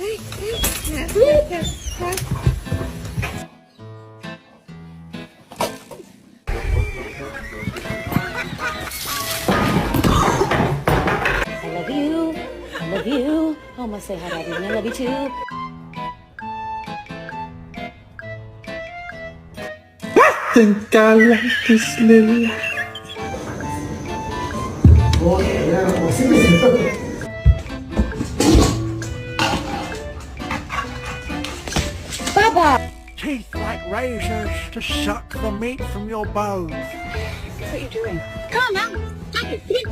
I love you. I love you. Oh, must say hi to everyone. I love you too. Think I like this little. Baba! Teeth like razors to suck the meat from your bones. What are you doing? Come on, take it.